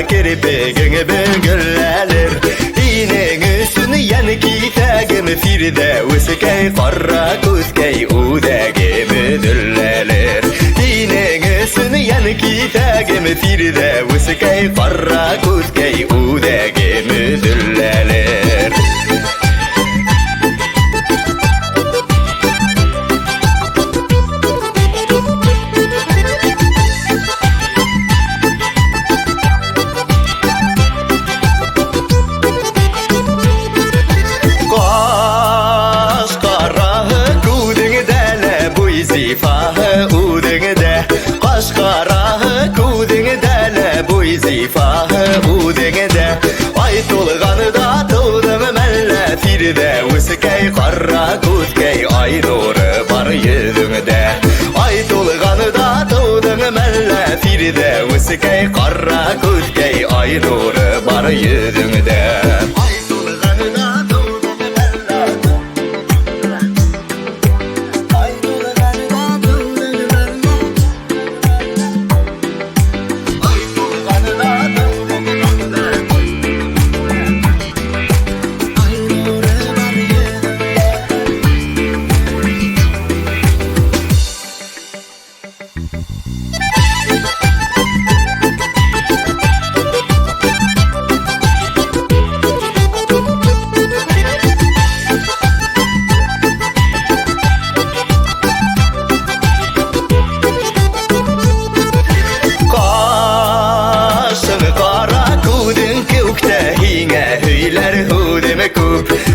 kirpigin bugüllenir. Dinin üstünü yanı kitagim Firdəүskәй qara көзкәй udagim düllenir. Dinin üstünü yanı kitagim Firdəүskәй qara көзкәй udagim düllenir. Zifahı udengde Kaşkara kudengde boy zifahı udengde Ay tolğanı da toğdım məlle Firdəүskәй qara көзкәй ay nuru var yüzüngde Ay tolğanı da toğdım məlle Firdəүskәй qara көзкәй ay nuru var yüzüngde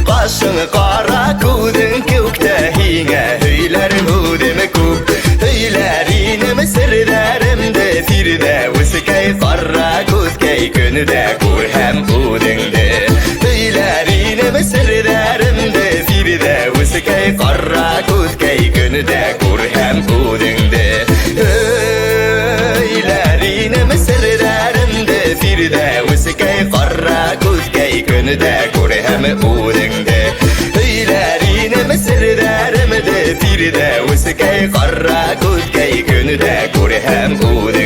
Qaşın qara kudun kökte hine höyler hudime kup Höylerim sırlarımda Firdəүskәй qara көзкәй günüde kur hem udingde Höylerim sırlarımda Firdəүskәй qara көзкәй günüde kur hem udingde Höylerim sırlarımda Firdəүskәй qara көзкәй günüde kur hem udingde Höylerim sırlarımda Firdəүskәй qara көзкәй günüde kur hem udingde